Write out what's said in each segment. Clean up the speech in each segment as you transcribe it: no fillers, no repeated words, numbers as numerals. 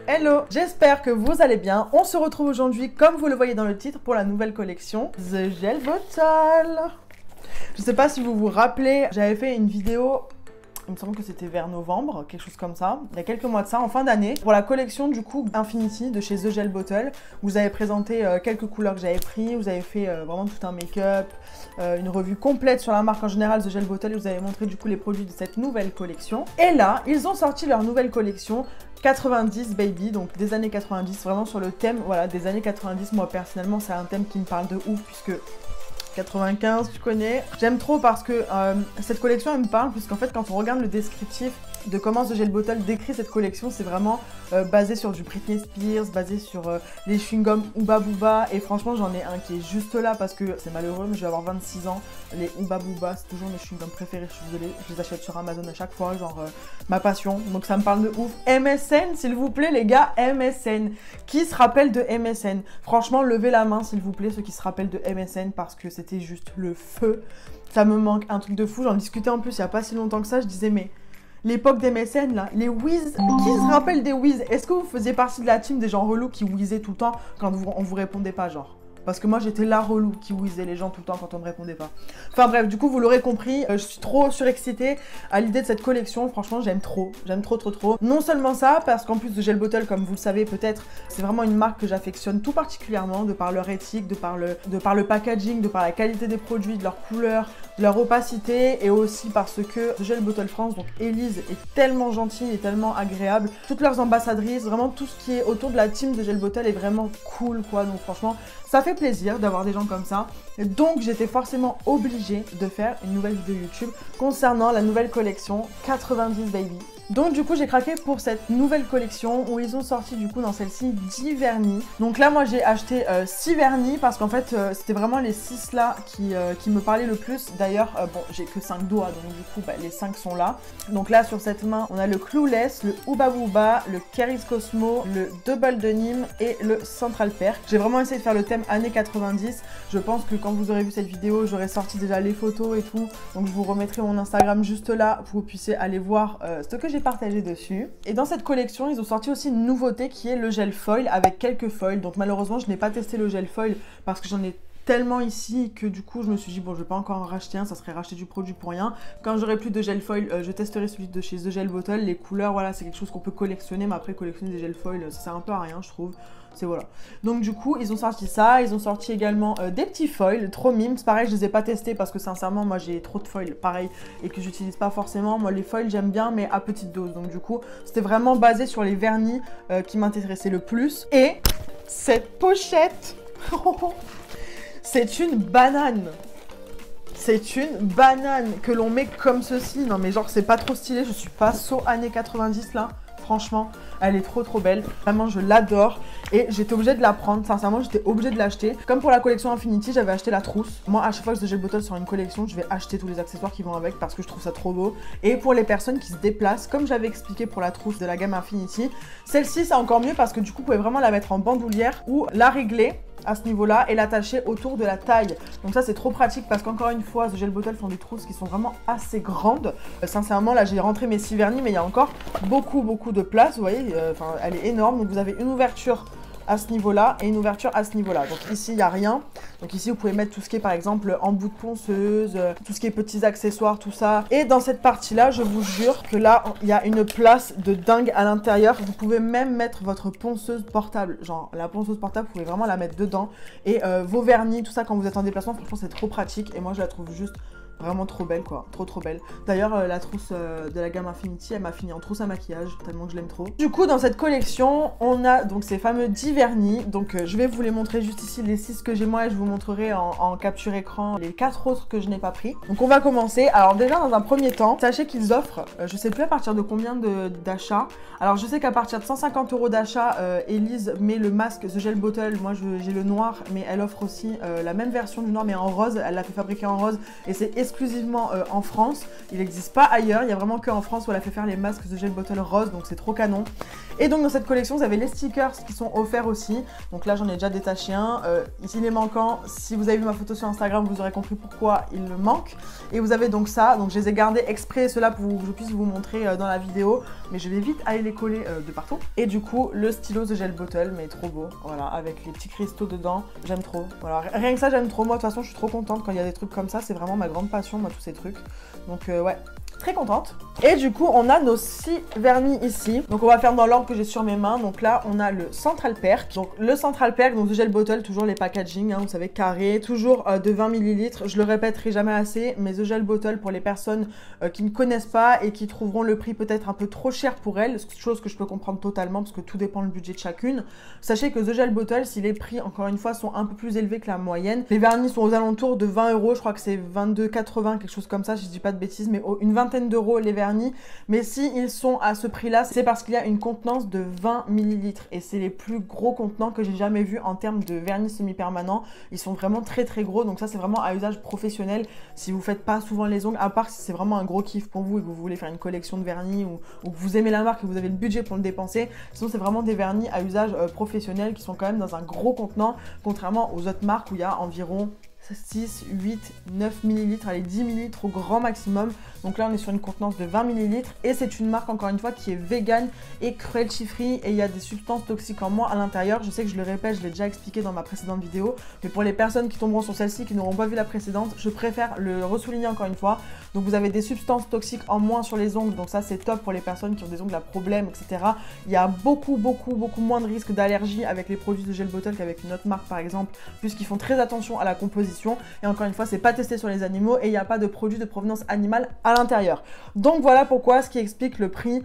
Hello, j'espère que vous allez bien. On se retrouve aujourd'hui, comme vous le voyez dans le titre, pour la nouvelle collection The Gel Bottle. Je sais pas si vous vous rappelez, j'avais fait une vidéo, il me semble que c'était vers novembre, quelque chose comme ça, il y a quelques mois de ça, en fin d'année, pour la collection du coup Infinity de chez The Gel Bottle. Vous avez présenté quelques couleurs que j'avais pris, vous avez fait vraiment tout un make-up, une revue complète sur la marque en général The Gel Bottle, et vous avez montré du coup les produits de cette nouvelle collection. Et là, ils ont sorti leur nouvelle collection 90 baby, donc des années 90, vraiment sur le thème voilà, des années 90. Moi personnellement c'est un thème qui me parle de ouf puisque 95 tu connais. J'aime trop parce que cette collection elle me parle puisqu'en fait quand on regarde le descriptif de comment The Gel Bottle décrit cette collection, c'est vraiment basé sur du Britney Spears, basé sur les chewing-gums Ooba Booba, et franchement j'en ai un qui est juste là parce que c'est malheureux mais je vais avoir 26 ans, les Ooba Booba c'est toujours mes chewing-gums préférés, je suis désolée, je les achète sur Amazon à chaque fois, genre ma passion, donc ça me parle de ouf. MSN s'il vous plaît les gars, MSN, qui se rappelle de MSN? Franchement levez la main s'il vous plaît ceux qui se rappellent de MSN parce que c'était juste le feu, ça me manque un truc de fou. J'en discutais en plus il y a pas si longtemps que ça, je disais mais l'époque des MSN là, les whiz, qui se rappelle des whiz? Est-ce que vous faisiez partie de la team des gens relous qui whizaient tout le temps quand on vous répondait pas genre? Parce que moi j'étais la relou qui whizait les gens tout le temps quand on me répondait pas. Enfin bref, du coup vous l'aurez compris, je suis trop surexcitée à l'idée de cette collection. Franchement j'aime trop trop. Non seulement ça, parce qu'en plus de Gel Bottle, comme vous le savez peut-être, c'est vraiment une marque que j'affectionne tout particulièrement de par leur éthique, de par le packaging, de par la qualité des produits, de leur couleur, de leur opacité, et aussi parce que Gel Bottle France, donc Elise, est tellement gentille et tellement agréable. Toutes leurs ambassadrices, vraiment tout ce qui est autour de la team de Gel Bottle est vraiment cool quoi, donc franchement ça fait plaisir d'avoir des gens comme ça. Donc j'étais forcément obligée de faire une nouvelle vidéo YouTube concernant la nouvelle collection 90 baby. Donc du coup j'ai craqué pour cette nouvelle collection où ils ont sorti du coup dans celle-ci 10 vernis. Donc là moi j'ai acheté 6 vernis parce qu'en fait c'était vraiment les 6 là qui me parlaient le plus. D'ailleurs bon j'ai que 5 doigts donc du coup les 5 sont là. Donc là sur cette main on a le Clueless, le Ooba Booba, le Keris Cosmo, le Double Denim et le Central Perk. J'ai vraiment essayé de faire le thème années 90. Je pense que quand vous aurez vu cette vidéo j'aurai sorti déjà les photos et tout. Donc je vous remettrai mon Instagram juste là pour que vous puissiez aller voir ce que j'ai partagé dessus. Et dans cette collection ils ont sorti aussi une nouveauté qui est le gel foil avec quelques foils. Donc malheureusement je n'ai pas testé le gel foil parce que j'en ai tellement ici que du coup je me suis dit bon je vais pas encore en racheter un, ça serait racheter du produit pour rien. Quand j'aurai plus de gel foil je testerai celui de chez The Gel Bottle. Les couleurs voilà c'est quelque chose qu'on peut collectionner, mais après collectionner des gel foil ça sert un peu à rien je trouve. C'est voilà. Donc du coup ils ont sorti ça, ils ont sorti également des petits foils, trop mimes. Pareil je les ai pas testés parce que sincèrement moi j'ai trop de foils pareil et que j'utilise pas forcément. Moi les foils j'aime bien mais à petite dose. Donc du coup c'était vraiment basé sur les vernis qui m'intéressaient le plus. Et cette pochette c'est une banane. C'est une banane que l'on met comme ceci. Non mais genre c'est pas trop stylé, je suis pas so années 90 là. Franchement, elle est trop belle. Vraiment, je l'adore. Et j'étais obligée de la prendre. Sincèrement, j'étais obligée de l'acheter. Comme pour la collection Infinity, j'avais acheté la trousse. Moi, à chaque fois que The Gel Bottle sort une collection, je vais acheter tous les accessoires qui vont avec parce que je trouve ça trop beau. Et pour les personnes qui se déplacent, comme j'avais expliqué pour la trousse de la gamme Infinity, celle-ci, c'est encore mieux parce que du coup, vous pouvez vraiment la mettre en bandoulière ou la régler à ce niveau-là et l'attacher autour de la taille. Donc ça c'est trop pratique parce qu'encore une fois The Gel Bottle font des trousses qui sont vraiment assez grandes. Sincèrement là j'ai rentré mes 6 vernis mais il y a encore beaucoup de place, vous voyez, elle est énorme. Donc vous avez une ouverture à ce niveau-là et une ouverture à ce niveau-là. Donc ici il n'y a rien. Donc ici vous pouvez mettre tout ce qui est par exemple embout de ponceuse, tout ce qui est petits accessoires, tout ça. Et dans cette partie-là, je vous jure que là il y a une place de dingue à l'intérieur. Vous pouvez même mettre votre ponceuse portable. Genre la ponceuse portable, vous pouvez vraiment la mettre dedans. Et vos vernis, tout ça quand vous êtes en déplacement, franchement c'est trop pratique. Et moi je la trouve juste vraiment trop belle quoi, trop belle. D'ailleurs la trousse de la gamme Infinity elle m'a fini en trousse à maquillage tellement que je l'aime trop. Du coup dans cette collection on a donc ces fameux 10 vernis. Donc je vais vous les montrer juste ici les 6 que j'ai moi et je vous montrerai en capture écran les 4 autres que je n'ai pas pris. Donc on va commencer. Alors déjà dans un premier temps sachez qu'ils offrent je sais plus à partir de combien d'achats. Alors je sais qu'à partir de 150 € d'achat Elise met le masque The Gel Bottle. Moi j'ai le noir mais elle offre aussi la même version du noir mais en rose. Elle l'a fait fabriquer en rose et c'est exclusivement en France. Il n'existe pas ailleurs. Il y a vraiment que en France où elle a fait faire les masques The Gel Bottle rose. Donc c'est trop canon. Et donc dans cette collection, vous avez les stickers qui sont offerts aussi. Donc là, j'en ai déjà détaché un. Ici, les manquants, si vous avez vu ma photo sur Instagram, vous aurez compris pourquoi il me manque. Et vous avez donc ça. Donc je les ai gardés exprès, ceux-là, pour que je puisse vous montrer dans la vidéo. Mais je vais vite aller les coller de partout. Et du coup, le stylo The Gel Bottle, mais trop beau. Voilà, avec les petits cristaux dedans. J'aime trop. Voilà, rien que ça, j'aime trop. Moi, de toute façon, je suis trop contente quand il y a des trucs comme ça. C'est vraiment ma grande passion, moi, tous ces trucs. Donc ouais. Très contente. Et du coup, on a nos 6 vernis ici. Donc on va faire dans l'ordre que j'ai sur mes mains. Donc là, on a le Central Perk. Donc le Central Perk, donc The Gel Bottle, toujours les packaging, hein, vous savez, carré, toujours de 20 ml. Je le répéterai jamais assez, mais The Gel Bottle, pour les personnes qui ne connaissent pas et qui trouveront le prix peut-être un peu trop cher pour elles, chose que je peux comprendre totalement parce que tout dépend du budget de chacune. Sachez que The Gel Bottle, si les prix, encore une fois, sont un peu plus élevés que la moyenne, les vernis sont aux alentours de 20 €, je crois que c'est 22,80, quelque chose comme ça, si je dis pas de bêtises, mais une vingtaine d'euros les vernis. Mais si ils sont à ce prix là, c'est parce qu'il y a une contenance de 20 ml et c'est les plus gros contenants que j'ai jamais vu en termes de vernis semi-permanent. Ils sont vraiment très très gros, donc ça c'est vraiment à usage professionnel si vous faites pas souvent les ongles, à part si c'est vraiment un gros kiff pour vous et que vous voulez faire une collection de vernis ou que vous aimez la marque et que vous avez le budget pour le dépenser. Sinon c'est vraiment des vernis à usage professionnel qui sont quand même dans un gros contenant, contrairement aux autres marques où il y a environ 6, 8, 9 ml, allez 10 ml au grand maximum. Donc là on est sur une contenance de 20 ml et c'est une marque encore une fois qui est vegan et cruelty free et il y a des substances toxiques en moins à l'intérieur. Je sais que je le répète, je l'ai déjà expliqué dans ma précédente vidéo, mais pour les personnes qui tomberont sur celle-ci qui n'auront pas vu la précédente, je préfère le ressouligner encore une fois. Donc vous avez des substances toxiques en moins sur les ongles, donc ça c'est top pour les personnes qui ont des ongles à problème, etc. Il y a beaucoup moins de risques d'allergie avec les produits de Gel Bottle qu'avec une autre marque par exemple, puisqu'ils font très attention à la composition. Et encore une fois, c'est pas testé sur les animaux et il n'y a pas de produits de provenance animale à l'intérieur. Donc voilà pourquoi, ce qui explique le prix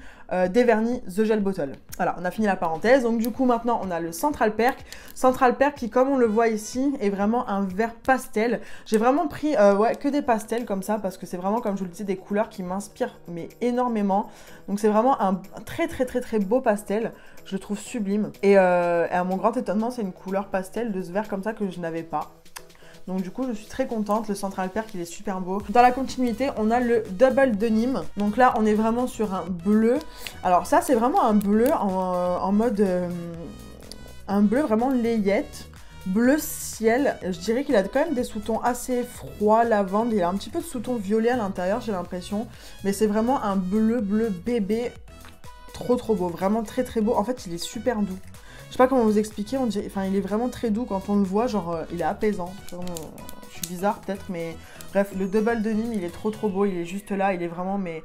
des vernis The Gel Bottle. Voilà, on a fini la parenthèse. Donc du coup, maintenant, on a le Central Perk. Central Perk qui, comme on le voit ici, est vraiment un vert pastel. J'ai vraiment pris ouais, que des pastels comme ça parce que c'est vraiment, comme je vous le disais, des couleurs qui m'inspirent mais énormément. Donc c'est vraiment un très beau pastel. Je le trouve sublime. Et à mon grand étonnement, c'est une couleur pastel de ce vert comme ça que je n'avais pas. Donc du coup, je suis très contente. Le Central Perk, il est super beau. Dans la continuité, on a le Double Denim. Donc là, on est vraiment sur un bleu. Alors ça, c'est vraiment un bleu en mode... un bleu vraiment layette. Bleu ciel. Je dirais qu'il a quand même des sous-tons assez froids, lavande. Il a un petit peu de sous-ton violet à l'intérieur, j'ai l'impression. Mais c'est vraiment un bleu bébé. Trop beau. Vraiment très beau. En fait, il est super doux. Je sais pas comment vous expliquer, on dirait, enfin il est vraiment très doux quand on le voit, genre il est apaisant. Genre, je suis bizarre peut-être, mais bref, le Double Denim il est trop beau, il est juste là, il est vraiment mais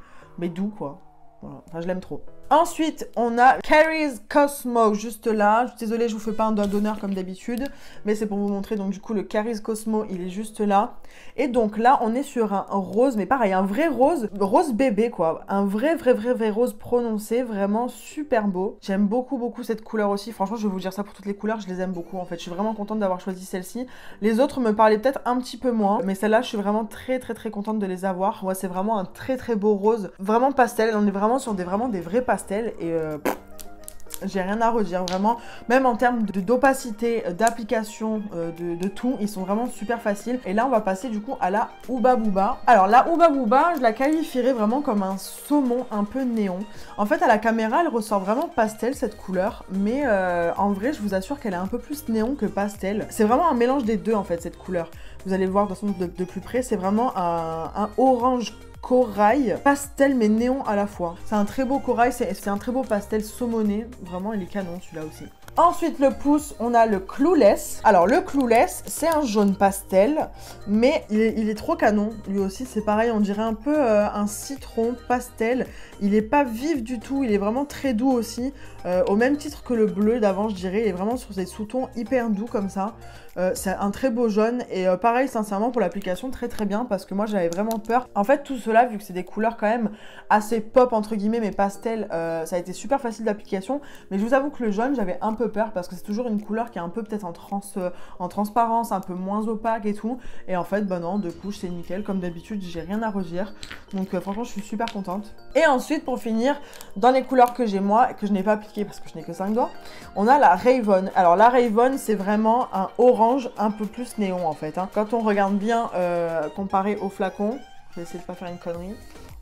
doux quoi. Voilà. Enfin je l'aime trop. Ensuite, on a Caris Cosmo juste là. Je suis désolée, je vous fais pas un doigt d'honneur comme d'habitude, mais c'est pour vous montrer. Donc du coup, le Caris Cosmo, il est juste là. Et donc là, on est sur un rose, mais pareil, un vrai rose bébé quoi. Un vrai rose prononcé, vraiment super beau. J'aime beaucoup cette couleur aussi. Franchement, je vais vous dire ça pour toutes les couleurs, je les aime beaucoup en fait. Je suis vraiment contente d'avoir choisi celle-ci. Les autres me parlaient peut-être un petit peu moins, mais celle-là, je suis vraiment très contente de les avoir. Ouais, c'est vraiment un très beau rose, vraiment pastel. On est vraiment sur des vrais pastels et j'ai rien à redire, vraiment, même en termes d'opacité, d'application, de tout, ils sont vraiment super faciles. Et là, on va passer du coup à la Hubba Bubba. Alors, la Hubba Bubba, je la qualifierais vraiment comme un saumon un peu néon. En fait, à la caméra, elle ressort vraiment pastel, cette couleur, mais en vrai, je vous assure qu'elle est un peu plus néon que pastel. C'est vraiment un mélange des deux, en fait, cette couleur. Vous allez le voir de plus près, c'est vraiment un orange corail, pastel mais néon à la fois. C'est un très beau corail, c'est un très beau pastel saumoné. Vraiment, il est canon celui-là aussi. Ensuite, le pouce, on a le Clueless. Alors, le Clueless, c'est un jaune pastel, mais il est trop canon. Lui aussi, c'est pareil, on dirait un peu un citron pastel. Il est pas vif du tout, il est vraiment très doux aussi. Au même titre que le bleu d'avant, je dirais. Il est vraiment sur des sous-tons hyper doux comme ça. C'est un très beau jaune et pareil sincèrement pour l'application très bien parce que moi j'avais vraiment peur. En fait tout cela vu que c'est des couleurs quand même assez pop entre guillemets mais pastel, ça a été super facile d'application, mais je vous avoue que le jaune j'avais un peu peur parce que c'est toujours une couleur qui est un peu peut-être en transparence, un peu moins opaque et tout, et en fait bah non, de couche c'est nickel comme d'habitude, j'ai rien à redire, donc franchement je suis super contente. Et ensuite pour finir, dans les couleurs que j'ai moi, que je n'ai pas appliqué parce que je n'ai que 5 doigts, on a la Raven. Alors la Raven c'est vraiment un orange un peu plus néon en fait, hein. Quand on regarde bien comparé au flacon, je vais essayer de pas faire une connerie,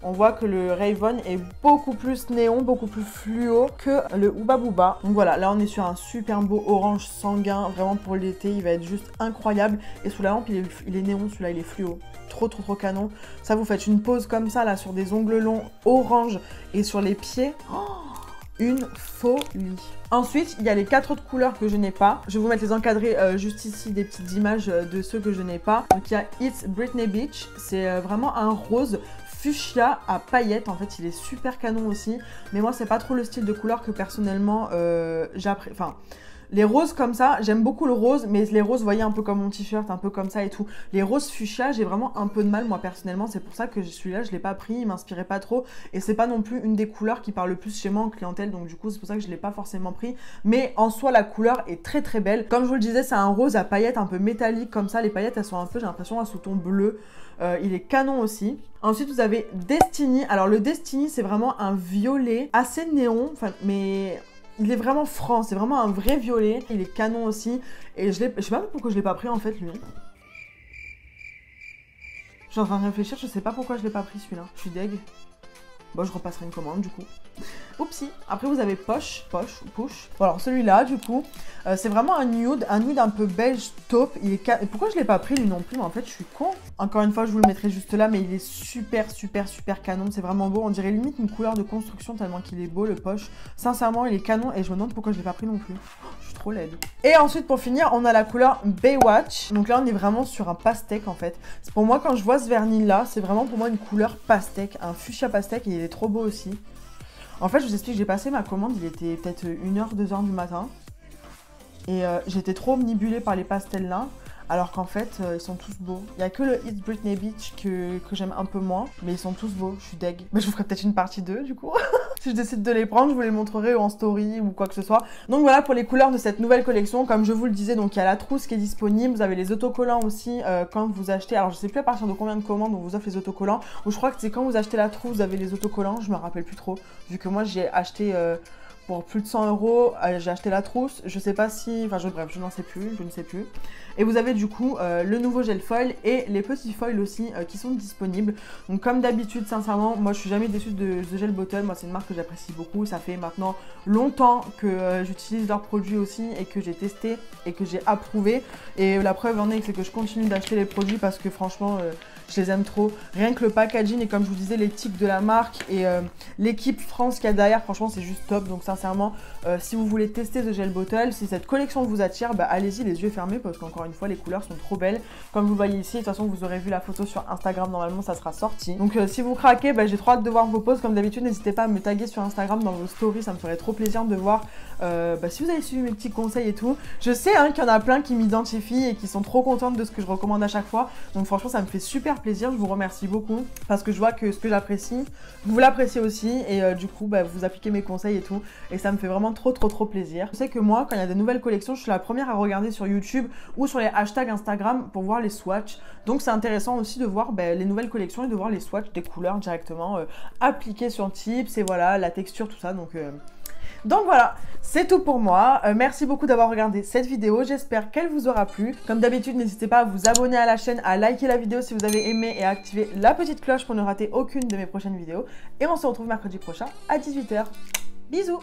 On voit que le Raven est beaucoup plus néon, beaucoup plus fluo que le Hubba Bubba. Donc voilà, là on est sur un super beau orange sanguin, vraiment pour l'été, il va être juste incroyable. Et sous la lampe, il est néon, celui-là il est fluo. Trop canon. Ça, vous faites une pose comme ça, là, sur des ongles longs orange et sur les pieds. Oh, une folie. Ensuite, il y a les 4 autres couleurs que je n'ai pas. Je vais vous mettre les encadrés juste ici, des petites images de ceux que je n'ai pas. Donc il y a It's Britney Beach, c'est vraiment un rose fuchsia à paillettes. En fait, il est super canon aussi. Mais moi, c'est pas trop le style de couleur que personnellement j'apprécie. Enfin, les roses comme ça, j'aime beaucoup le rose, mais les roses, vous voyez, un peu comme mon t-shirt, un peu comme ça et tout. Les roses fuchsia, j'ai vraiment un peu de mal, moi, personnellement. C'est pour ça que celui-là, je l'ai pas pris, il m'inspirait pas trop. Et c'est pas non plus une des couleurs qui parle le plus chez moi en clientèle, donc du coup, c'est pour ça que je l'ai pas forcément pris. Mais en soi, la couleur est très belle. Comme je vous le disais, c'est un rose à paillettes un peu métallique, comme ça. Les paillettes, elles sont un peu, j'ai l'impression, elles sont ton bleu. Il est canon aussi. Ensuite, vous avez Destiny. Alors, le Destiny, c'est vraiment un violet assez néon, enfin, mais... il est vraiment franc, c'est vraiment un vrai violet. Il est canon aussi. Et je sais pas pourquoi je l'ai pas pris en fait, lui. Je suis en train de réfléchir, je sais pas pourquoi je l'ai pas pris celui-là. Je suis deg. Bon, je repasserai une commande du coup. Oupsie. Après, vous avez Poche ou Push. Bon, alors celui-là, du coup, c'est vraiment un nude un peu beige taupe. Il est et pourquoi je l'ai pas pris lui non plus? Mais en fait, je suis con. Encore une fois, je vous le mettrai juste là, mais il est super canon. C'est vraiment beau. On dirait limite une couleur de construction tellement qu'il est beau, le Poche. Sincèrement, il est canon et je me demande pourquoi je l'ai pas pris non plus. Oh, je suis trop laide. Et ensuite, pour finir, on a la couleur Baywatch. Donc là, on est vraiment sur un pastèque en fait. Pour moi, quand je vois ce vernis là, c'est vraiment pour moi une couleur pastèque, un fuchsia pastèque, et il est trop beau aussi. En fait, je vous explique, j'ai passé ma commande, il était peut-être 1h, 2h du matin. Et j'étais trop omnibulée par les pastels là. Alors qu'en fait, ils sont tous beaux. Il n'y a que le It's Britney Beach que j'aime un peu moins. Mais ils sont tous beaux, je suis deg. Mais je vous ferai peut-être une partie 2 du coup. Si je décide de les prendre, je vous les montrerai en story ou quoi que ce soit. Donc voilà pour les couleurs de cette nouvelle collection. Comme je vous le disais, donc il y a la trousse qui est disponible. Vous avez les autocollants aussi quand vous achetez. Alors je sais plus à partir de combien de commandes on vous offre les autocollants. Ou je crois que c'est quand vous achetez la trousse, vous avez les autocollants. Je me rappelle plus trop. Vu que moi j'ai acheté... pour plus de 100 €, j'ai acheté la trousse, je sais pas si... Enfin bref, je n'en sais plus, je ne sais plus. Et vous avez du coup le nouveau gel foil et les petits foils aussi qui sont disponibles. Donc comme d'habitude, sincèrement, moi je suis jamais déçue de The Gel Bottle. Moi c'est une marque que j'apprécie beaucoup. Ça fait maintenant longtemps que j'utilise leurs produits aussi et que j'ai testé et que j'ai approuvé. Et la preuve en est, c'est que je continue d'acheter les produits parce que franchement... je les aime trop. Rien que le packaging et comme je vous disais, l'éthique de la marque et l'équipe France qu'il y a derrière, franchement, c'est juste top. Donc sincèrement, si vous voulez tester The Gel Bottle, si cette collection vous attire, bah, allez-y les yeux fermés parce qu'encore une fois, les couleurs sont trop belles. Comme vous le voyez ici, de toute façon, vous aurez vu la photo sur Instagram, normalement, ça sera sorti. Donc si vous craquez, bah, j'ai trop hâte de voir vos posts. Comme d'habitude, n'hésitez pas à me taguer sur Instagram dans vos stories, ça me ferait trop plaisir de voir si vous avez suivi mes petits conseils et tout. Je sais hein, qu'il y en a plein qui m'identifient et qui sont trop contentes de ce que je recommande à chaque fois. Donc franchement, ça me fait super plaisir, je vous remercie beaucoup parce que je vois que ce que j'apprécie, vous l'appréciez aussi et du coup, bah, vous appliquez mes conseils et tout et ça me fait vraiment trop plaisir. Je sais que moi, quand il y a des nouvelles collections, je suis la première à regarder sur YouTube ou sur les hashtags Instagram pour voir les swatchs. Donc c'est intéressant aussi de voir les nouvelles collections et de voir les swatchs des couleurs directement appliquées sur Tips et voilà, la texture, tout ça. Donc voilà, c'est tout pour moi. Merci beaucoup d'avoir regardé cette vidéo. J'espère qu'elle vous aura plu. Comme d'habitude, n'hésitez pas à vous abonner à la chaîne, à liker la vidéo si vous avez aimé et à activer la petite cloche pour ne rater aucune de mes prochaines vidéos. Et on se retrouve mercredi prochain à 18 h. Bisous!